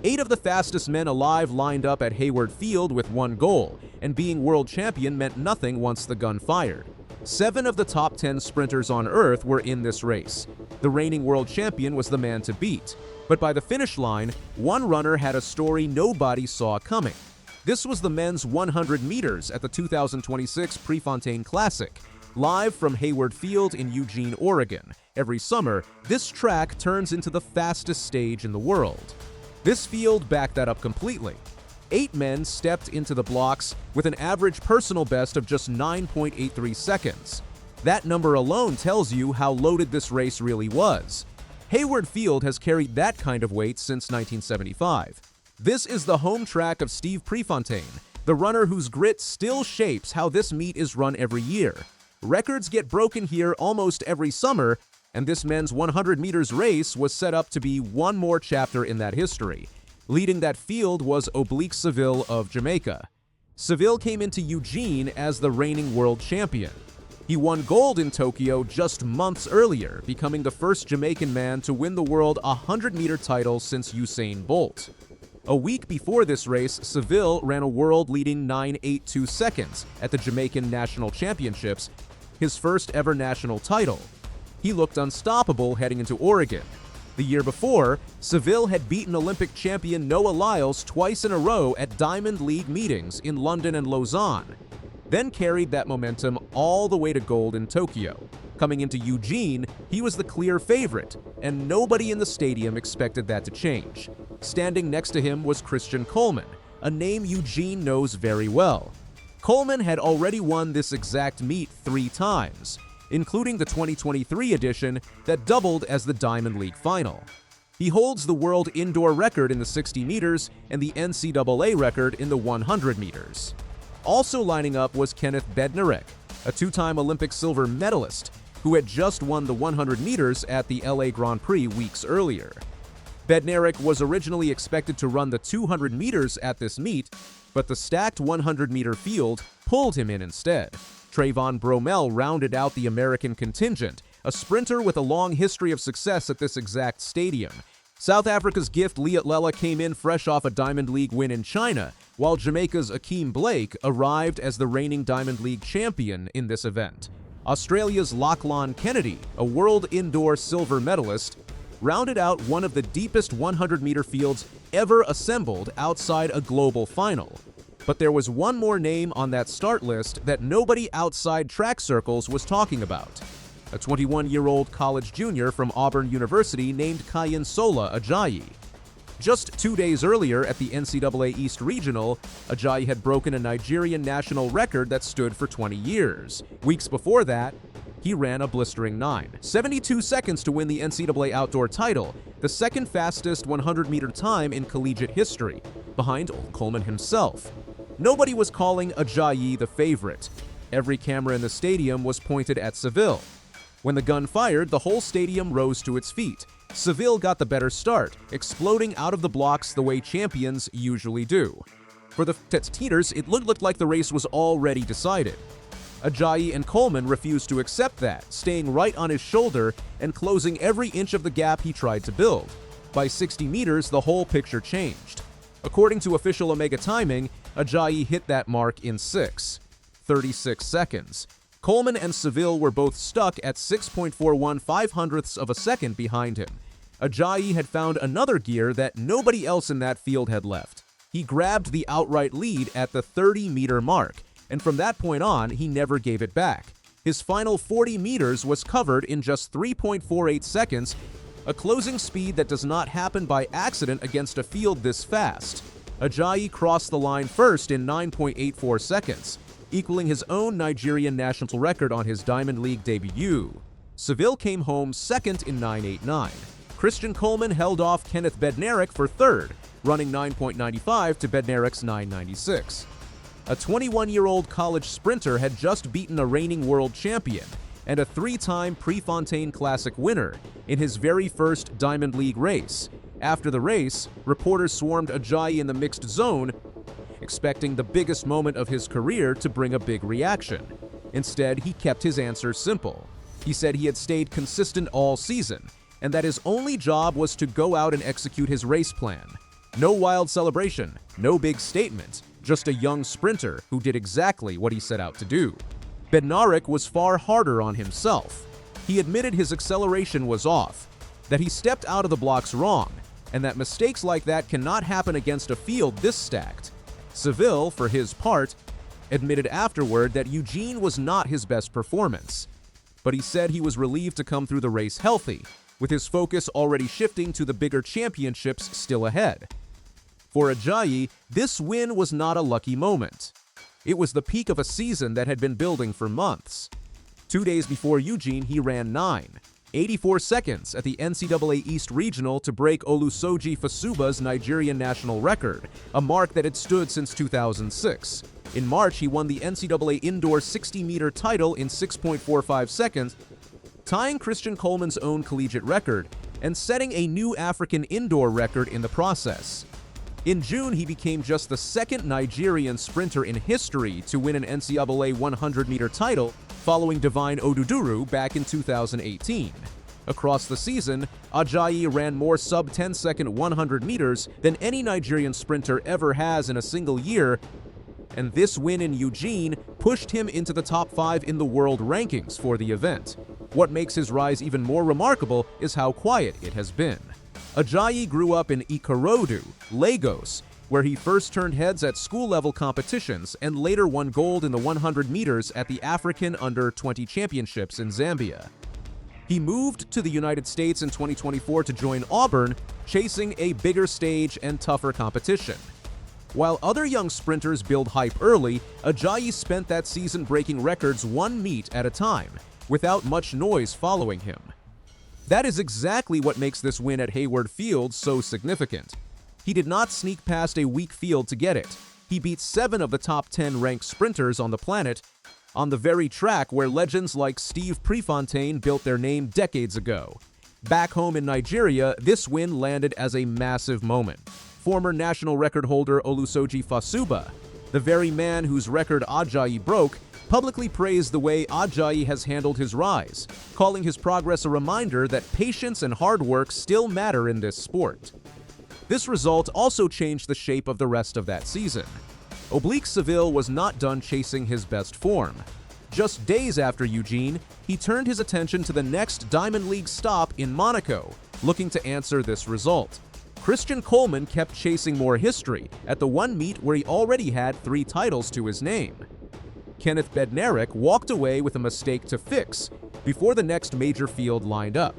8 of the fastest men alive lined up at Hayward Field with one goal, and being world champion meant nothing once the gun fired. 7 of the top 10 sprinters on Earth were in this race. The reigning world champion was the man to beat. But by the finish line, one runner had a story nobody saw coming. This was the men's 100 meters at the 2026 Prefontaine Classic, live from Hayward Field in Eugene, Oregon. Every summer, this track turns into the fastest stage in the world. This field backed that up completely. 8 men stepped into the blocks with an average personal best of just 9.83 seconds. That number alone tells you how loaded this race really was. Hayward Field has carried that kind of weight since 1975. This is the home track of Steve Prefontaine, the runner whose grit still shapes how this meet is run every year. Records get broken here almost every summer, and this men's 100 meters race was set up to be one more chapter in that history. Leading that field was Oblique Seville of Jamaica. Seville came into Eugene as the reigning world champion. He won gold in Tokyo just months earlier, becoming the first Jamaican man to win the world 100-meter title since Usain Bolt. A week before this race, Seville ran a world-leading 9.82 seconds at the Jamaican National Championships, his first ever national title. He looked unstoppable heading into Oregon. The year before, Seville had beaten Olympic champion Noah Lyles twice in a row at Diamond League meetings in London and Lausanne, then carried that momentum all the way to gold in Tokyo. Coming into Eugene, he was the clear favorite, and nobody in the stadium expected that to change. Standing next to him was Christian Coleman, a name Eugene knows very well. Coleman had already won this exact meet 3 times, including the 2023 edition that doubled as the Diamond League final. He holds the world indoor record in the 60 meters and the NCAA record in the 100 meters. Also lining up was Kenneth Bednarek, a 2-time Olympic silver medalist who had just won the 100 meters at the LA Grand Prix weeks earlier. Bednarek was originally expected to run the 200 meters at this meet, but the stacked 100-meter field pulled him in instead. Trayvon Bromell rounded out the American contingent, a sprinter with a long history of success at this exact stadium. South Africa's Gift Liatlela came in fresh off a Diamond League win in China, while Jamaica's Akeem Blake arrived as the reigning Diamond League champion in this event. Australia's Lachlan Kennedy, a world indoor silver medalist, rounded out one of the deepest 100-meter fields ever assembled outside a global final. But there was one more name on that start list that nobody outside track circles was talking about. A 21-year-old college junior from Auburn University named Kayinsola Ajayi. Just 2 days earlier at the NCAA East Regional, Ajayi had broken a Nigerian national record that stood for 20 years. Weeks before that, he ran a blistering 72 seconds to win the NCAA outdoor title, the second fastest 100-meter time in collegiate history, behind old Coleman himself. Nobody was calling Ajayi the favorite. Every camera in the stadium was pointed at Seville. When the gun fired, the whole stadium rose to its feet. Seville got the better start, exploding out of the blocks the way champions usually do. For the Teeters, it looked like the race was already decided. Ajayi and Coleman refused to accept that, staying right on his shoulder and closing every inch of the gap he tried to build. By 60 meters, the whole picture changed. According to official Omega timing, Ajayi hit that mark in 36 seconds. Coleman and Seville were both stuck at 6.41 5/100ths of a second behind him. Ajayi had found another gear that nobody else in that field had left. He grabbed the outright lead at the 30-meter mark, and from that point on, he never gave it back. His final 40 meters was covered in just 3.48 seconds, a closing speed that does not happen by accident against a field this fast. Ajayi crossed the line first in 9.84 seconds, equaling his own Nigerian national record on his Diamond League debut. Seville came home second in 9.89. Christian Coleman held off Kenneth Bednarek for third, running 9.95 to Bednarek's 9.96. A 21-year-old college sprinter had just beaten a reigning world champion and a 3-time Prefontaine Classic winner in his very first Diamond League race. After the race, reporters swarmed Ajayi in the mixed zone, expecting the biggest moment of his career to bring a big reaction. Instead, he kept his answer simple. He said he had stayed consistent all season, and that his only job was to go out and execute his race plan. No wild celebration, no big statement, just a young sprinter who did exactly what he set out to do. Bednarek was far harder on himself. He admitted his acceleration was off, that he stepped out of the blocks wrong, and that mistakes like that cannot happen against a field this stacked. Seville, for his part, admitted afterward that Eugene was not his best performance, but he said he was relieved to come through the race healthy, with his focus already shifting to the bigger championships still ahead. For Ajayi, this win was not a lucky moment. It was the peak of a season that had been building for months. 2 days before Eugene, he ran 9.84 seconds at the NCAA East Regional to break Olusoji Fasuba's Nigerian national record, a mark that had stood since 2006. In March, he won the NCAA indoor 60-meter title in 6.45 seconds, tying Christian Coleman's own collegiate record and setting a new African indoor record in the process. In June, he became just the second Nigerian sprinter in history to win an NCAA 100-meter title, following Divine Oduduru back in 2018. Across the season, Ajayi ran more sub-10-second 100 meters than any Nigerian sprinter ever has in a single year, and this win in Eugene pushed him into the top 5 in the world rankings for the event. What makes his rise even more remarkable is how quiet it has been. Ajayi grew up in Ikorodu, Lagos, where he first turned heads at school-level competitions and later won gold in the 100 meters at the African Under-20 Championships in Zambia. He moved to the United States in 2024 to join Auburn, chasing a bigger stage and tougher competition. While other young sprinters build hype early, Ajayi spent that season breaking records one meet at a time, without much noise following him. That is exactly what makes this win at Hayward Field so significant. He did not sneak past a weak field to get it. He beat 7 of the top 10 ranked sprinters on the planet, on the very track where legends like Steve Prefontaine built their name decades ago. Back home in Nigeria, this win landed as a massive moment. Former national record holder Olusoji Fasuba, the very man whose record Ajayi broke, publicly praised the way Ajayi has handled his rise, calling his progress a reminder that patience and hard work still matter in this sport. This result also changed the shape of the rest of that season. Oblique Seville was not done chasing his best form. Just days after Eugene, he turned his attention to the next Diamond League stop in Monaco, looking to answer this result. Christian Coleman kept chasing more history at the one meet where he already had 3 titles to his name. Kenneth Bednarek walked away with a mistake to fix before the next major field lined up.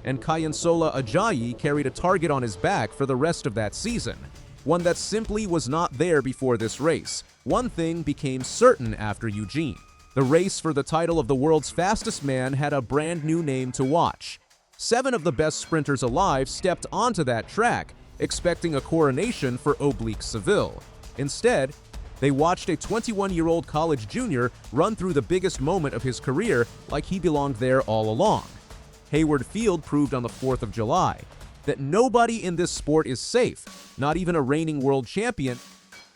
And Kayinsola Ajayi carried a target on his back for the rest of that season, one that simply was not there before this race. One thing became certain after Eugene. The race for the title of the world's fastest man had a brand new name to watch. 7 of the best sprinters alive stepped onto that track, expecting a coronation for Oblique Seville. Instead, they watched a 21-year-old college junior run through the biggest moment of his career like he belonged there all along. Hayward Field proved on the 4th of July that nobody in this sport is safe, not even a reigning world champion,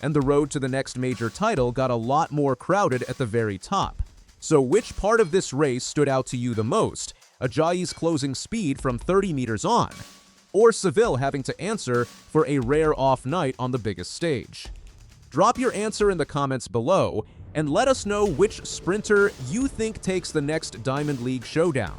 and the road to the next major title got a lot more crowded at the very top. So which part of this race stood out to you the most? Ajayi's closing speed from 30 meters on, or Seville having to answer for a rare off night on the biggest stage? Drop your answer in the comments below, and let us know which sprinter you think takes the next Diamond League showdown.